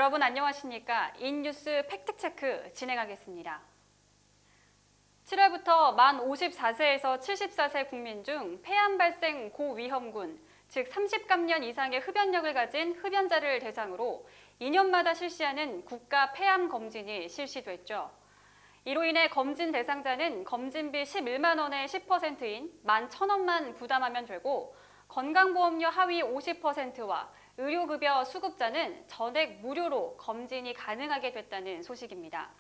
여러분 안녕하십니까? 인뉴스 팩트체크 진행하겠습니다. 7월부터 만 54세에서 74세 국민 중 폐암 발생 고위험군, 즉 30감년 이상의 흡연력을 가진 흡연자를 대상으로 2년마다 실시하는 국가 폐암 검진이 실시됐죠. 이로 인해 검진 대상자는 검진비 11만 원의 10%인 11,000원만 부담하면 되고 건강보험료 하위 50%와 의료급여 수급자는 전액 무료로 검진이 가능하게 됐다는 소식입니다.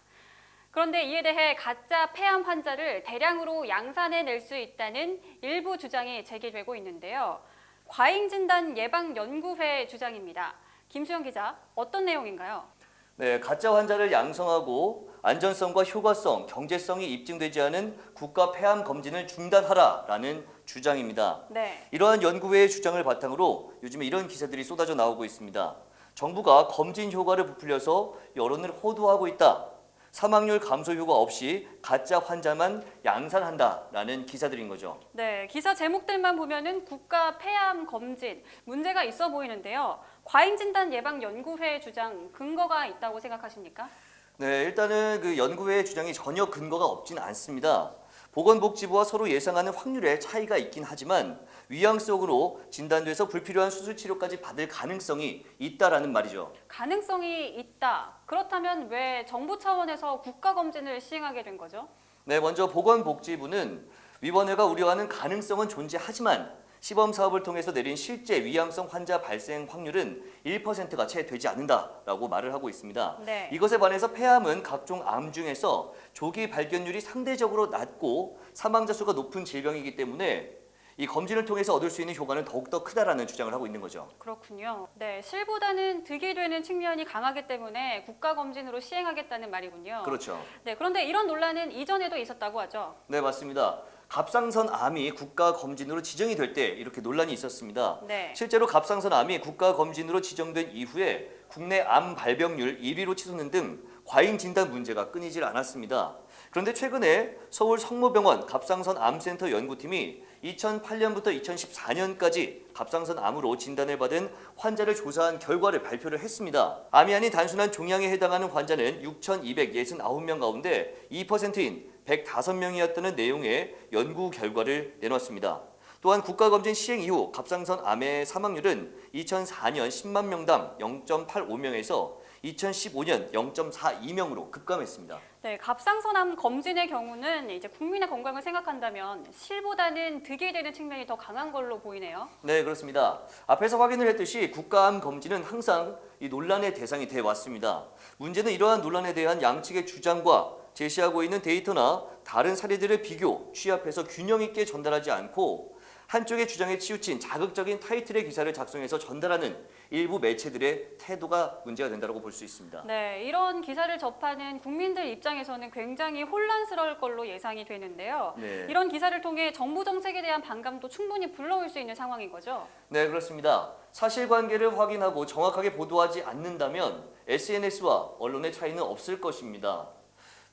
그런데 이에 대해 가짜 폐암 환자를 대량으로 양산해낼 수 있다는 일부 주장이 제기되고 있는데요. 과잉진단 예방연구회 주장입니다. 김수영 기자, 어떤 내용인가요? 네, 가짜 환자를 양성하고 안전성과 효과성, 경제성이 입증되지 않은 국가 폐암 검진을 중단하라라는 주장입니다. 네. 이러한 연구회의 주장을 바탕으로 요즘에 이런 기사들이 쏟아져 나오고 있습니다. 정부가 검진 효과를 부풀려서 여론을 호도하고 있다. 사망률 감소 효과 없이 가짜 환자만 양산한다라는 기사들인 거죠. 네, 기사 제목들만 보면은 국가 폐암 검진 문제가 있어 보이는데요. 과잉진단 예방연구회 주장 근거가 있다고 생각하십니까? 네, 일단은 그 연구회의 주장이 전혀 근거가 없지는 않습니다. 보건복지부와 서로 예상하는 확률에 차이가 있긴 하지만 위양성으로 진단돼서 불필요한 수술 치료까지 받을 가능성이 있다라는 말이죠. 가능성이 있다. 그렇다면 왜 정부 차원에서 국가 검진을 시행하게 된 거죠? 네, 먼저 보건복지부는 위원회가 우려하는 가능성은 존재하지만 시범 사업을 통해서 내린 실제 위양성 환자 발생 확률은 1%가 채 되지 않는다라고 말을 하고 있습니다. 네. 이것에 반해서 폐암은 각종 암 중에서 조기 발견율이 상대적으로 낮고 사망자 수가 높은 질병이기 때문에 이 검진을 통해서 얻을 수 있는 효과는 더욱더 크다라는 주장을 하고 있는 거죠. 그렇군요. 네, 실보다는 득이 되는 측면이 강하기 때문에 국가 검진으로 시행하겠다는 말이군요. 그렇죠. 네, 그런데 이런 논란은 이전에도 있었다고 하죠. 네, 맞습니다. 갑상선 암이 국가 검진으로 지정이 될 때 이렇게 논란이 있었습니다. 네. 실제로 갑상선 암이 국가 검진으로 지정된 이후에 국내 암 발병률 1위로 치솟는 등 과잉 진단 문제가 끊이질 않았습니다. 그런데 최근에 서울 성모병원 갑상선 암센터 연구팀이 2008년부터 2014년까지 갑상선 암으로 진단을 받은 환자를 조사한 결과를 발표를 했습니다. 암이 아닌 단순한 종양에 해당하는 환자는 6,269명 가운데 2%인 105명이었다는 내용의 연구 결과를 내놨습니다. 또한 국가검진 시행 이후 갑상선 암의 사망률은 2004년 10만 명당 0.85명에서 2015년 0.42명으로 급감했습니다. 네, 갑상선암 검진의 경우는 이제 국민의 건강을 생각한다면 실보다는 득이 되는 측면이 더 강한 걸로 보이네요. 네, 그렇습니다. 앞에서 확인을 했듯이 국가암 검진은 항상 이 논란의 대상이 돼 왔습니다. 문제는 이러한 논란에 대한 양측의 주장과 제시하고 있는 데이터나 다른 사례들을 비교, 취합해서 균형 있게 전달하지 않고 한쪽의 주장에 치우친 자극적인 타이틀의 기사를 작성해서 전달하는 일부 매체들의 태도가 문제가 된다고 볼 수 있습니다. 네, 이런 기사를 접하는 국민들 입장에서는 굉장히 혼란스러울 걸로 예상이 되는데요. 네. 이런 기사를 통해 정부 정책에 대한 반감도 충분히 불러올 수 있는 상황인 거죠. 네, 그렇습니다. 사실관계를 확인하고 정확하게 보도하지 않는다면 SNS와 언론의 차이는 없을 것입니다.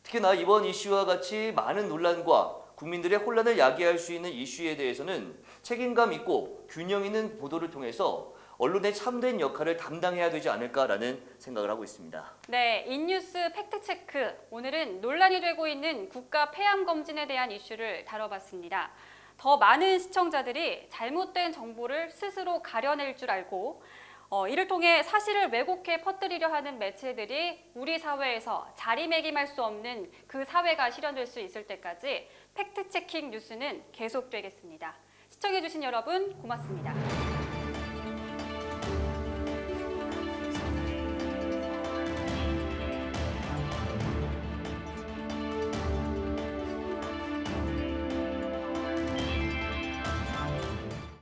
특히나 이번 이슈와 같이 많은 논란과 국민들의 혼란을 야기할 수 있는 이슈에 대해서는 책임감 있고 균형 있는 보도를 통해서 언론의 참된 역할을 담당해야 되지 않을까라는 생각을 하고 있습니다. 네, 인뉴스 팩트체크. 오늘은 논란이 되고 있는 국가 폐암 검진에 대한 이슈를 다뤄봤습니다. 더 많은 시청자들이 잘못된 정보를 스스로 가려낼 줄 알고 이를 통해 사실을 왜곡해 퍼뜨리려 하는 매체들이 우리 사회에서 자리매김할 수 없는 그 사회가 실현될 수 있을 때까지 팩트체킹 뉴스는 계속되겠습니다. 시청해주신 여러분 고맙습니다.